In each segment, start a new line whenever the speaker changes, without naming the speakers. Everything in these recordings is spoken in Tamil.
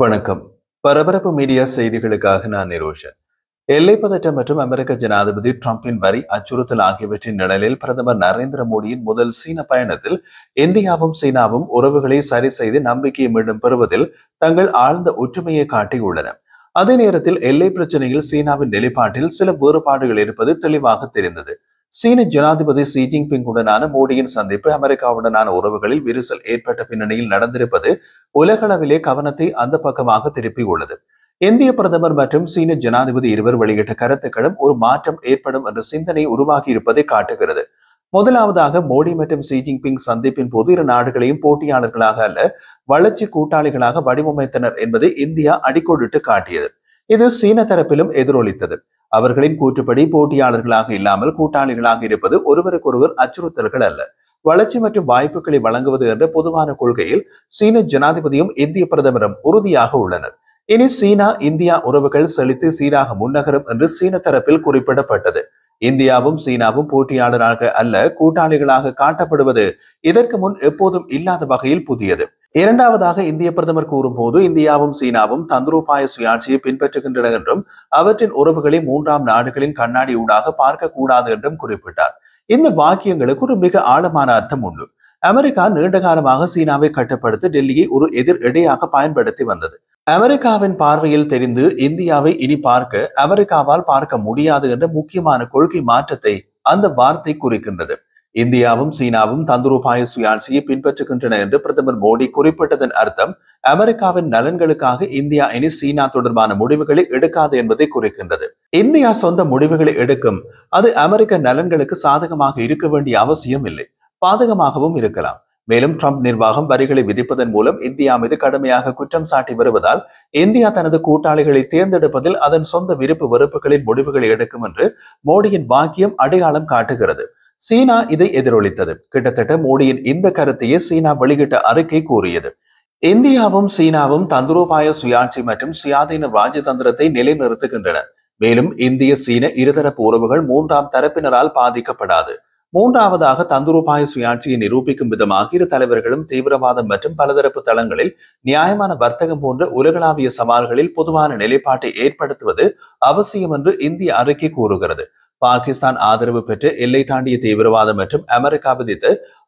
வணக்கம். பரபரப்பு மீடியா செய்திகளுக்காக நான் நிரோஷன். எல்லை பதட்டம் மற்றும் அமெரிக்க ஜனாதிபதி டிரம்பின் வரி அச்சுறுத்தல் ஆகியவற்றின் நிழலில் பிரதமர் நரேந்திர மோடியின் முதல் சீன பயணத்தில் இந்தியாவும் சீனாவும் உறவுகளை சரி செய்து நம்பிக்கையை மீண்டும் பெறுவதில் தங்கள் ஆழ்ந்த ஒற்றுமையை காட்டியுள்ளன. அதே நேரத்தில் எல்லை பிரச்சனையில் சீனாவின் நிலைப்பாட்டில் சில வேறுபாடுகள் இருப்பது தெளிவாக தெரிந்தது. சீன ஜனாதிபதி ஷி ஜின்பிங் உடனான மோடியின் சந்திப்பு அமெரிக்காவுடனான உறவுகளில் விரிசல் ஏற்பட்ட பின்னணியில் நடந்திருப்பது உலகளவிலே கவனத்தை அந்த பக்கமாக திருப்பியுள்ளது. இந்திய பிரதமர் மற்றும் சீன ஜனாதிபதி இருவர் வெளியிட்ட கருத்துக்களும் ஒரு மாற்றம் ஏற்படும் என்ற சிந்தனை உருவாகி இருப்பதை காட்டுகிறது. முதலாவதாக மோடி மற்றும் ஷி ஜின்பிங் சந்திப்பின் போது இரு நாடுகளையும் போட்டியாளர்களாக அல்ல, வளர்ச்சி கூட்டாளிகளாக வடிவமைத்தனர் என்பதை இந்தியா அடிக்கோடிட்டு காட்டியது. இது சீன தரப்பிலும் எதிரொலித்தது. அவர்களின் கூற்றுப்படி போட்டியாளர்களாக இல்லாமல் கூட்டாளிகளாக இருப்பது ஒருவருக்கொருவர் அச்சுறுத்தல்கள் அல்ல, வளர்ச்சி மற்றும் வாய்ப்புகளை வழங்குவது என்ற பொதுவான கொள்கையில் சீன ஜனாதிபதியும் இந்திய பிரதமரும் உறுதியாக உள்ளனர். இனி சீனா இந்தியா உறவுகள் செழித்து சீராக முன்னகரும் என்று சீன தரப்பில் குறிப்பிடப்பட்டது. இந்தியாவும் சீனாவும் போட்டியாளராக அல்ல, கூட்டாளிகளாக காட்டப்படுவது இதற்கு முன் எப்போதும் இல்லாத வகையில் புதியது. இரண்டாவதாக இந்திய பிரதமர் கூறும்போது இந்தியாவும் சீனாவும் தந்திரோபாய சுயாட்சியை பின்பற்றுகின்றன என்றும் அவற்றின் உறவுகளை மூன்றாம் நாடுகளின் கண்ணாடி ஊடாக பார்க்க கூடாது என்றும் குறிப்பிட்டார். இந்த வாக்கியங்களுக்கு ஒரு மிக ஆழமான அர்த்தம் உண்டு. அமெரிக்கா நீண்ட காலமாக சீனாவை கட்டுப்படுத்த டெல்லியை ஒரு எதிர் எடையாக பயன்படுத்தி வந்தது. அமெரிக்காவின் பார்வையில் தெரிந்து இந்தியாவை இனி பார்க்க அமெரிக்காவால் பார்க்க முடியாது என்ற முக்கியமான கொள்கை மாற்றத்தை அந்த வார்த்தை குறிக்கின்றது. இந்தியாவும் சீனாவும் தந்திரோபாய சுயாட்சியை பின்பற்றுகின்றன என்று பிரதமர் மோடி குறிப்பிட்டதன் அர்த்தம் அமெரிக்காவின் நலன்களுக்காக இந்தியா இனி சீனா தொடர்பான முடிவுகளை எடுக்காது என்பதை குறிக்கின்றது. இந்தியா சொந்த முடிவுகளை எடுக்கும், அது அமெரிக்க நலன்களுக்கு சாதகமாக இருக்க வேண்டிய அவசியம் இல்லை, பாதகமாகவும் இருக்கலாம். மேலும் ட்ரம்ப் நிர்வாகம் வரிகளை விதிப்பதன் மூலம் இந்தியா மீது கடுமையாக குற்றம் சாட்டி வருவதால் இந்தியா தனது கூட்டாளிகளை தேர்ந்தெடுப்பதில் அதன் சொந்த விருப்பு வெறுப்புகளின் முடிவுகளை எடுக்கும் என்று மோடியின் வாக்கியம் அடையாளம் காட்டுகிறது. சீனா இதை எதிரொலித்தது. கிட்டத்தட்ட மோடியின் இந்த கருத்தையே சீனா வெளியிட்ட அறிக்கை கூறியது. இந்தியாவும் சீனாவும் தந்திரோபாய சுயாட்சி மற்றும் சுயாதீன ராஜதந்திரத்தை நிலைநிறுத்துகின்றன. மேலும் இந்திய சீன இருதரப்பு உறவுகள் மூன்றாம் தரப்பினரால் பாதிக்கப்படாது. மூன்றாவதாக தந்திரோபாய சுயாட்சியை நிரூபிக்கும் விதமாக இரு தலைவர்களும் தீவிரவாதம் மற்றும் பலதரப்பு தளங்களில் நியாயமான வர்த்தகம் போன்ற உலகளாவிய சவால்களில் பொதுவான நிலைப்பாட்டை ஏற்படுத்துவது அவசியம் என்று இந்திய அறிக்கை கூறுகிறது. பாகிஸ்தான் ஆதரவு பெற்ற எல்லை தாண்டிய தீவிரவாதம் மற்றும் அமெரிக்கா விதித்த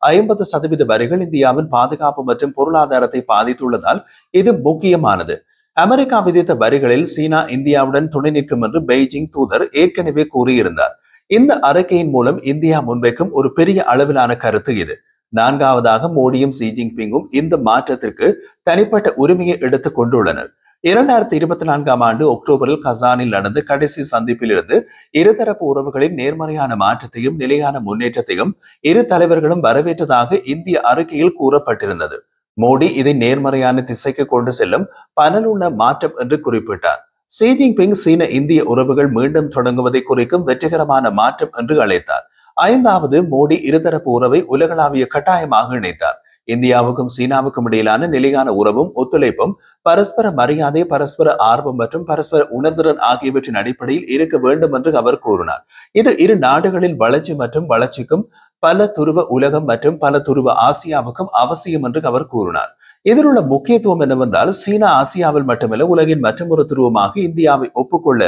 50% வரிகள் இந்தியாவின் பாதுகாப்பு மற்றும் பொருளாதாரத்தை பாதித்துள்ளதால் இது முக்கியமானது. அமெரிக்கா விதித்த வரிகளில் சீனா இந்தியாவுடன் துணை நிற்கும் என்று பெய்ஜிங் தூதர் ஏற்கனவே கூறியிருந்தார். இந்த அறிக்கையின் மூலம் இந்தியா முன்வைக்கும் ஒரு பெரிய அளவிலான கருத்து இது. நான்காவதாக மோடியும் ஷி ஜின்பிங்கும் இந்த மாற்றத்திற்கு தனிப்பட்ட உரிமையை எடுத்துக் கொண்டுள்ளனர். 2024 ஆண்டு அக்டோபரில் கசானில் நடந்த கடைசி சந்திப்பில் இருந்து இருதரப்பு உறவுகளின் நேர்மறையான மாற்றத்தையும் நிலையான முன்னேற்றத்தையும் இரு தலைவர்களும் வரவேற்றதாக இந்திய அறிக்கையில் கூறப்பட்டிருந்தது. மோடி இதை நேர்மறையான திசைக்கு கொண்டு செல்லும் பலனுள்ள மாற்றம் என்று குறிப்பிட்டார். ஷி ஜின்பிங் சீன இந்திய உறவுகள் மீண்டும் தொடங்குவதை குறிக்கும் வெற்றிகரமான மாற்றம் என்று அழைத்தார். ஐந்தாவது, மோடி இருதரப்பு உறவை உலகளாவிய கட்டாயமாக இணைத்தார். இந்தியாவுக்கும் சீனாவுக்கும் இடையிலான நிலையான உறவும் ஒத்துழைப்பும் பரஸ்பர மரியாதை, பரஸ்பர ஆர்வம் மற்றும் பரஸ்பர உணர்திறன் ஆகியவற்றின் அடிப்படையில் இருக்க வேண்டும் என்று அவர் கூறினார். இது இரு நாடுகளின் வளர்ச்சி மற்றும் வளர்ச்சிக்கும் பல துருவ உலகம் மற்றும் பல துருவ ஆசியாவுக்கும் அவசியம் என்று அவர் கூறினார். இதில் உள்ள முக்கியத்துவம் என்னவென்றால் சீனா ஆசியாவில் மட்டுமல்ல உலகின் மற்றொரு துருவமாக இந்தியாவை ஒப்புக்கொள்ள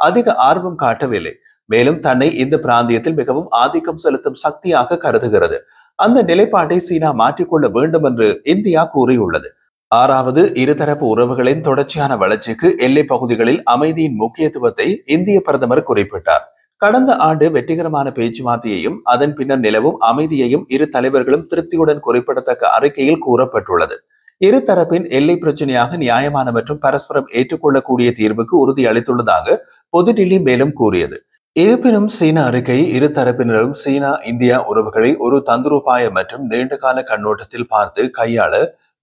அதிக ஆர்வம் காட்டவில்லை. மேலும் தன்னை இந்த பிராந்தியத்தில் மிகவும் ஆதிக்கம் செலுத்தும் சக்தியாக கருதுகிறது. அந்த நிலைப்பாட்டை சீனா மாற்றிக்கொள்ள வேண்டும் என்று இந்தியா கூறியுள்ளது. ஆறாவது, இருதரப்பு உறவுகளின் தொடர்ச்சியான வளர்ச்சிக்கு எல்லை பகுதிகளில் அமைதியின் முக்கியத்துவத்தை இந்திய பிரதமர் குறிப்பிட்டார். கடந்த ஆண்டு வெற்றிகரமான பேச்சுவார்த்தையையும் அதன் பின்னர் நிலவும் அமைதியையும் இரு தலைவர்களும் திருப்தியுடன் குறிப்பிடத்தக்க அறிக்கையில் கூறப்பட்டுள்ளது. இரு தரப்பின் எல்லை பிரச்சனையாக நியாயமான மற்றும் பரஸ்பரம் ஏற்றுக்கொள்ளக்கூடிய தீர்வுக்கு உறுதி அளித்துள்ளதாக புதுடில்லி மேலும் கூறியது. இருப்பினும் சீன அறிக்கை இரு தரப்பினரும் சீனா இந்தியா உறவுகளை ஒரு தந்திரோபாய மற்றும் நீண்டகால கண்ணோட்டத்தில் பார்த்து கையாள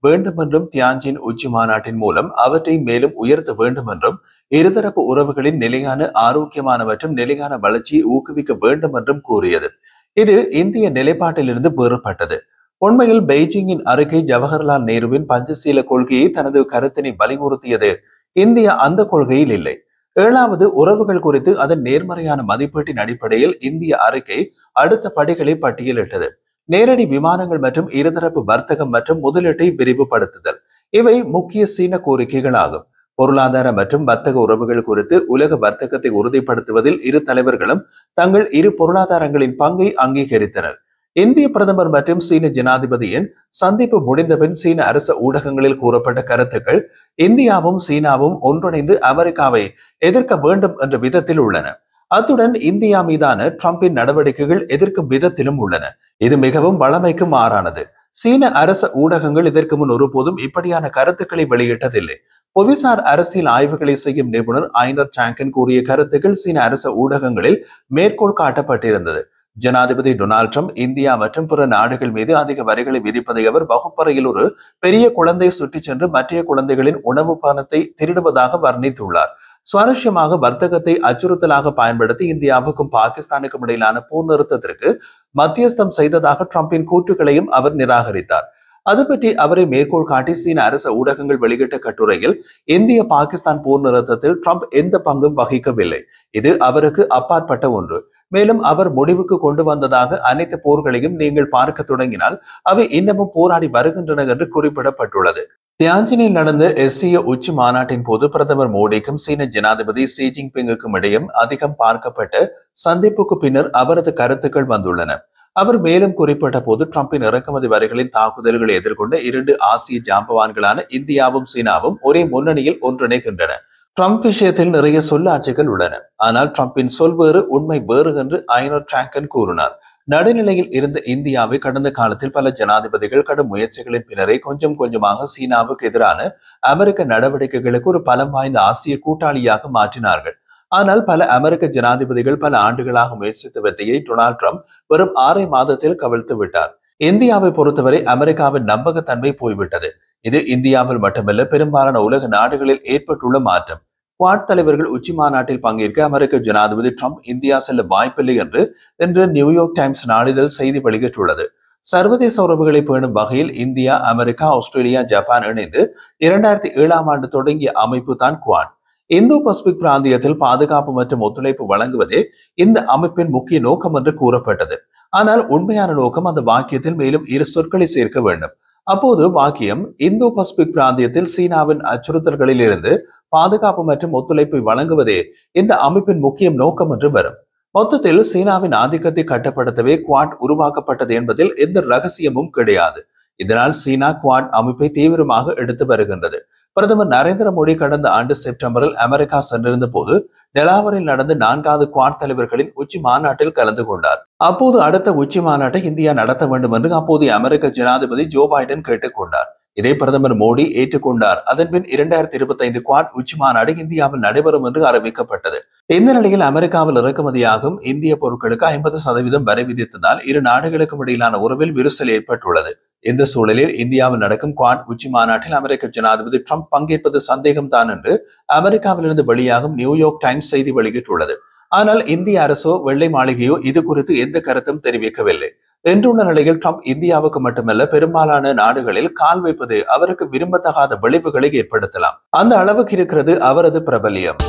வேண்டும் என்றும் தியான்ஜின் உச்சி மாநாட்டின் மூலம் அவற்றை மேலும் உயர்த்த வேண்டும் என்றும் இருதரப்பு உறவுகளின் நிலையான ஆரோக்கியமான மற்றும் நிலையான வளர்ச்சியை ஊக்குவிக்க வேண்டும் என்றும் கூறியது. இது இந்திய நிலைப்பாட்டிலிருந்து வேறுபட்டது. உண்மையில் பெய்ஜிங்கின் அறிக்கை ஜவஹர்லால் நேருவின் பஞ்சசீல கொள்கையை தனது கருத்தினை வலியுறுத்தியது. இந்தியா அந்த கொள்கையில் இல்லை. ஏழாவது, உறவுகள் குறித்து அதன் நேர்மறையான மதிப்பீட்டின் அடிப்படையில் இந்திய அறிக்கை அடுத்த படிகளை பட்டியலிட்டது. நேரடி விமானங்கள் மற்றும் இருதரப்பு வர்த்தகம் மற்றும் முதலீட்டை விரிவுபடுத்துதல். இவை முக்கிய சீன கோரிக்கைகளாகும். பொருளாதார மற்றும் வர்த்தக உறவுகள் குறித்து உலக வர்த்தகத்தை உறுதிப்படுத்துவதில் இரு தலைவர்களும் தங்கள் இரு பொருளாதாரங்களின் பங்கை அங்கீகரித்தனர். இந்திய பிரதமர் மற்றும் சீன ஜனாதிபதியின் சந்திப்பு முடிந்தபின் சீன அரசு ஊடகங்களில் கூறப்பட்ட கருத்துக்கள் இந்தியாவும் சீனாவும் ஒன்றிணைந்து அமெரிக்காவை எதிர்க்க வேண்டும் என்ற விதத்தில் உள்ளன. அத்துடன் இந்தியா மீதான டிரம்பின் நடவடிக்கைகள் எதிர்க்கும் விதத்திலும் உள்ளன. இது மிகவும் வழமைக்கு மாறானது. சீன அரச ஊடகங்கள் இதற்கு முன் ஒருபோதும் இப்படியான கருத்துக்களை வெளியிட்டதில்லை. புவிசார் அரசியல் ஆய்வுகளை செய்யும் நிபுணர் ஐனர் சாங்கன் கூறிய கருத்துக்கள் சீன அரச ஊடகங்களில் மேற்கோள் காட்டப்பட்டிருந்தது. ஜனாதிபதி டொனால்ட் ட்ரம்ப் இந்தியா மற்றும் பிற நாடுகள் மீது அதிக வரிகளை விதிப்பதை அவர் வகுப்பறையில் ஒரு பெரிய குழந்தை சுற்றிச் சென்று மற்ற குழந்தைகளின் உணவு பணத்தை திருடுவதாக வர்ணித்துள்ளார். சுவாரஸ்யமாக, வர்த்தகத்தை அச்சுறுத்தலாக பயன்படுத்தி இந்தியாவுக்கும் பாகிஸ்தானுக்கும் இடையிலான போர் நிறுத்தத்திற்கு மத்தியஸ்தம் செய்ததாக டிரம்பின் கூற்றுகளையும் அவர் நிராகரித்தார். அது பற்றி அவரை மேற்கோள் காட்டி சீன அரச ஊடகங்கள் வெளியிட்ட கட்டுரையில் இந்திய பாகிஸ்தான் போர் நிறுத்தத்தில் ட்ரம்ப் எந்த பங்கும் வகிக்கவில்லை, இது அவருக்கு அப்பாற்பட்ட ஒன்று. மேலும் அவர் முடிவுக்கு கொண்டு வந்ததாக அனைத்து போர்களையும் நீங்கள் பார்க்க தொடங்கினால் அவை இன்னமும் போராடி வருகின்றன என்று குறிப்பிடப்பட்டுள்ளது. தியான்ஜினில் நடந்த எஸ்சிய உச்சி மாநாட்டின் போது பிரதமர் மோடிக்கும் சீன ஜனாதிபதி ஷி ஜின்பிங்குக்கும் இடையே அதிகம் பார்க்கப்பட்ட சந்திப்புக்கு பின்னர் அவரது கருத்துக்கள் வந்துள்ளன. அவர் மேலும் குறிப்பிட்ட போது டிரம்பின் இறக்குமதி வரிகளின் தாக்குதல்களை எதிர்கொண்ட இரண்டு ஆசிய ஜாம்பவான்களான இந்தியாவும் சீனாவும் ஒரே முன்னணியில் ஒன்றிணைகின்றன. ட்ரம்ப் விஷயத்தில் நிறைய சொல்லாட்சிகள் உள்ளன, ஆனால் டிரம்பின் சொல் வேறு, உண்மை வேறு என்று ஐனர் சாங்கன் கூறினார். நடுநிலையில் இருந்த இந்தியாவை கடந்த காலத்தில் பல ஜனாதிபதிகள் கடும் முயற்சிகளின் பின்னரே கொஞ்சம் கொஞ்சமாக சீனாவுக்கு எதிரான அமெரிக்க நடவடிக்கைகளுக்கு ஒரு பலம் வாய்ந்த ஆசிய கூட்டாளியாக மாற்றினார்கள். ஆனால் பல அமெரிக்க ஜனாதிபதிகள் பல ஆண்டுகளாக முயற்சித்த வெற்றியை டொனால்ட் ட்ரம்ப் வெறும் 6 மாதத்தில் கவிழ்த்து விட்டார். இந்தியாவை பொறுத்தவரை அமெரிக்காவின் நம்பகத்தன்மை போய்விட்டது. இது இந்தியாவில் மட்டுமல்ல, பெரும்பாலான உலக நாடுகளில் ஏற்பட்டுள்ள மாற்றம். குவாட் தலைவர்கள் உச்சி மாநாட்டில் பங்கேற்க அமெரிக்க ஜனாதிபதி ட்ரம்ப் இந்தியா செல்ல வாய்ப்பில்லை என்று இன்று நியூயார்க் டைம்ஸ் நாளிதழ் செய்தி வெளியிட்டுள்ளது. சர்வதேச உறவுகளை பேணும் வகையில் இந்தியா, அமெரிக்கா, ஆஸ்திரேலியா, ஜப்பான் இணைந்து 2007ஆம் ஆண்டு தொடங்கிய அமைப்பு தான் குவாட். இந்தோ பசிபிக் பிராந்தியத்தில் பாதுகாப்பு மற்றும் ஒத்துழைப்பு வழங்குவதே இந்த அமைப்பின் முக்கிய நோக்கம் என்று கூறப்பட்டது. ஆனால் உண்மையான நோக்கம் அந்த வாக்கியத்தில் மேலும் 2 சொற்களை சேர்க்க வேண்டும். அப்போது வாக்கியம் இந்தோ பசிபிக் பிராந்தியத்தில் சீனாவின் அச்சுறுத்தல்களில் இருந்து பாதுகாப்பு மற்றும் ஒத்துழைப்பை வழங்குவதே இந்த அமைப்பின் முக்கிய நோக்கம் என்று வரும். மொத்தத்தில் சீனாவின் ஆதிக்கத்தை கட்டுப்படுத்தவே குவாட் உருவாக்கப்பட்டது என்பதில் எந்த ரகசியமும் கிடையாது. இதனால் சீனா குவாட் அமைப்பை தீவிரமாக எடுத்து வருகின்றது. பிரதமர் நரேந்திர மோடி கடந்த ஆண்டு செப்டம்பரில் அமெரிக்கா சென்றிருந்த போது டெலாவரில் நடந்த 4வது குவாட் தலைவர்களின் உச்சி மாநாட்டில் கலந்து கொண்டார். அப்போது அடுத்த உச்சி மாநாட்டை இந்தியா நடத்த வேண்டும் என்று அப்போதைய அமெரிக்க ஜனாதிபதி ஜோ பைடன் கேட்டுக்கொண்டார். இதை பிரதமர் மோடி ஏற்றுக்கொண்டார். அதன்பின் 2025 குவாட் உச்சி மாநாடு இந்தியாவில் நடைபெறும் என்று அறிவிக்கப்பட்டது. இந்த நிலையில் அமெரிக்காவில் இறக்குமதியாகும் இந்திய பொருட்களுக்கு 50% வரி விதித்ததால் இரு நாடுகளுக்கும் இடையிலான உறவில் விரிசல் ஏற்பட்டுள்ளது. இந்த சூழலில் இந்தியாவில் நடக்கும் குவாட் உச்சி மாநாட்டில் அமெரிக்க ஜனாதிபதி ட்ரம்ப் பங்கேற்பது சந்தேகம் தான் என்று அமெரிக்காவிலிருந்து வெளியாகும் நியூயார்க் டைம்ஸ் செய்தி வெளியிட்டுள்ளது. ஆனால் இந்திய அரசோ வெள்ளை மாளிகையோ இது குறித்து எந்த கருத்தும் தெரிவிக்கவில்லை. என்றுள்ள நிலையில் ட்ரம்ப் இந்தியாவுக்கு மட்டுமல்ல, பெரும்பாலான நாடுகளில் கால் வைப்பது அவருக்கு விரும்பத்தகாத விளைவுகளை ஏற்படுத்தலாம். அந்த அளவுக்கு இருக்கிறது அவரது பிரபல்யம்.